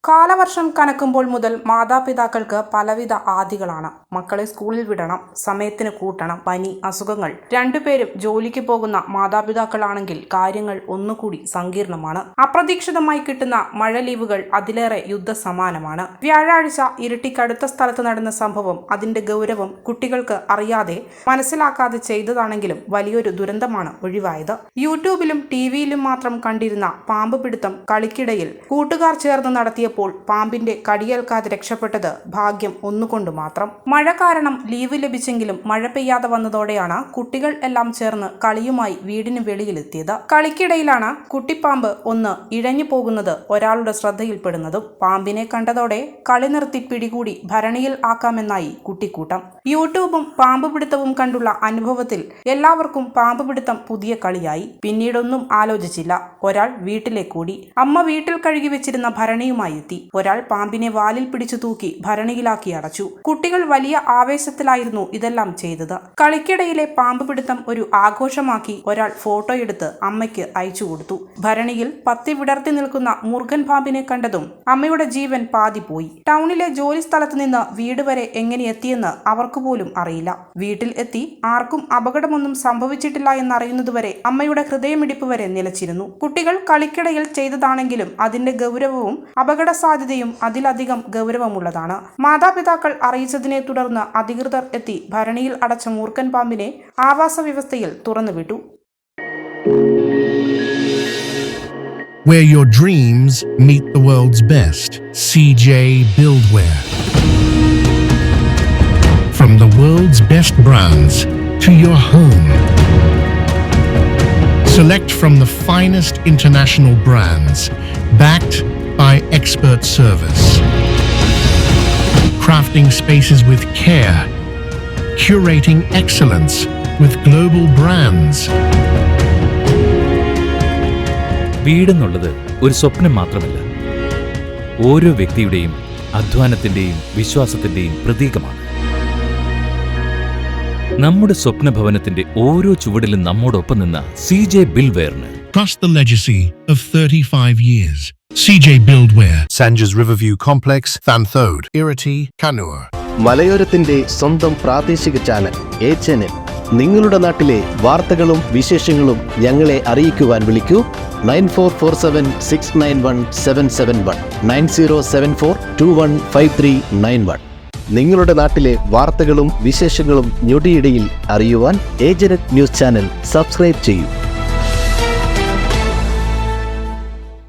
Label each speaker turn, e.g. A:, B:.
A: കാലവർഷം കനക്കുമ്പോൾ മുതൽ മാതാപിതാക്കൾക്ക് പലവിധ ആദികളാണ്. മക്കളെ സ്കൂളിൽ വിടണം, സമയത്തിന് കൂട്ടണം, പനി, അസുഖങ്ങൾ. രണ്ടുപേരും ജോലിക്ക് പോകുന്ന മാതാപിതാക്കളാണെങ്കിൽ കാര്യങ്ങൾ ഒന്നുകൂടി സങ്കീർണമാണ്. അപ്രതീക്ഷിതമായി കിട്ടുന്ന മഴ ലീവുകൾ അതിലേറെ യുദ്ധസമാനമാണ്. വ്യാഴാഴ്ച ഇരിട്ടിക്കടുത്ത സ്ഥലത്ത് നടന്ന സംഭവം അതിന്റെ ഗൗരവം കുട്ടികൾക്ക് അറിയാതെ മനസ്സിലാക്കാതെ ചെയ്തതാണെങ്കിലും വലിയൊരു ദുരന്തമാണ് ഒഴിവായത്. യൂട്യൂബിലും ടിവിയിലും മാത്രം കണ്ടിരുന്ന പാമ്പ് പിടുത്തം കളിക്കിടയിൽ കൂട്ടുകാർ ചേർന്ന് നടത്തിയ പാമ്പിന്റെ കടിയേൽക്കാതെ രക്ഷപ്പെട്ടത് ഭാഗ്യം ഒന്നുകൊണ്ട് മാത്രം. മഴ കാരണം ലീവ് ലഭിച്ചെങ്കിലും മഴ പെയ്യാതെ വന്നതോടെയാണ് കുട്ടികൾ എല്ലാം ചേർന്ന് കളിയുമായി വീടിന് വെളിയിലെത്തിയത്. കളിക്കിടയിലാണ് കുട്ടിപ്പാമ്പ് ഒന്ന് ഇഴഞ്ഞു പോകുന്നത് ഒരാളുടെ ശ്രദ്ധയിൽപ്പെടുന്നതും. പാമ്പിനെ കണ്ടതോടെ കളി നിർത്തി പിടികൂടി ഭരണിയിൽ ആക്കാമെന്നായി കുട്ടിക്കൂട്ടം. യൂട്യൂബും പാമ്പ് പിടുത്തവും കണ്ടുള്ള അനുഭവത്തിൽ എല്ലാവർക്കും പാമ്പ് പിടുത്തം പുതിയ കളിയായി. പിന്നീടൊന്നും ആലോചിച്ചില്ല. ഒരാൾ വീട്ടിലേക്കൂടി. അമ്മ വീട്ടിൽ കഴുകി വെച്ചിരുന്ന ഭരണിയുമായി എത്തി. ഒരാൾ പാമ്പിനെ വാലിൽ പിടിച്ചു തൂക്കി ഭരണിയിലാക്കി അടച്ചു. കുട്ടികൾ വലിയ ആവേശത്തിലായിരുന്നു ഇതെല്ലാം ചെയ്തത്. കളിക്കിടയിലെ പാമ്പ് പിടുത്തം ഒരു ആഘോഷമാക്കി ഒരാൾ ഫോട്ടോയെടുത്ത് അമ്മയ്ക്ക് അയച്ചു കൊടുത്തു. ഭരണിയിൽ പത്തി വിടർത്തി നിൽക്കുന്ന മുർഗൻ പാമ്പിനെ കണ്ടതും അമ്മയുടെ ജീവൻ പാതി പോയി. ടൗണിലെ ജോലി സ്ഥലത്ത് നിന്ന് വീട് വരെ എങ്ങനെ എത്തിയെന്ന് അവർക്ക് പോലും അറിയില്ല. വീട്ടിൽ എത്തി ആർക്കും അപകടമൊന്നും സംഭവിച്ചിട്ടില്ല എന്നറിയുന്നതുവരെ അമ്മയുടെ ഹൃദയമിടിപ്പ് വരെ നിലച്ചിരുന്നു. കുട്ടികൾ കളിക്കിടയിൽ ചെയ്തതാണെങ്കിലും അതിന്റെ ഗൗരവവും അപകട സാധ്യതയും അതിലധികം ഗൗരവമുള്ളതാണ്. മാതാപിതാക്കൾ അറിയിച്ചതിനെ തുടർന്ന് അധികൃതർ എത്തി ഭരണിയിൽ അടച്ച മൂർഖൻ പാമ്പിനെ ആവാസ വ്യവസ്ഥയിൽ തുറന്നുവിട്ടു.
B: Where your dreams meet the world's best. CJ Buildwear. From the world's best brands to your home. Select from the finest international brands, backed by expert service. Crafting spaces with care, curating excellence with global brands.
C: വീടെന്നുള്ളത് ഒരു സ്വപ്നം മാത്രമല്ല, ഓരോ വ്യക്തിയുടെയും അധ്വാനത്തിന്റെയും വിശ്വാസത്തിന്റെയും പ്രതീകമാണ്. നമ്മുടെ സ്വപ്നഭവനത്തിന്റെ ഓരോ ചുവടിലും നമ്മോടൊപ്പം നിന്ന CJ Buildwearന്
B: Trust the legacy of 35 years. CJ Buildwear,
D: Sanjas Riverview Complex, Thanthode,
B: Irati, Kannur.
E: മലയോരത്തിന്റെ സ്വന്തം പ്രാദേശിക ചാനൽ HNN. നിങ്ങളുടെ നാട്ടിലെ വാർത്തകളും വിശേഷങ്ങളും ഞങ്ങളെ അറിയിക്കുവാൻ വിളിക്കൂ 9447691771 9074215391. നിങ്ങളുടെ നാട്ടിലെ വാർത്തകളും വിശേഷങ്ങളും ഞൊടിയിടയിൽ അറിയുവാൻ ഏജനറ്റ് ന്യൂസ് ചാനൽ സബ്സ്ക്രൈബ് ചെയ്യൂ.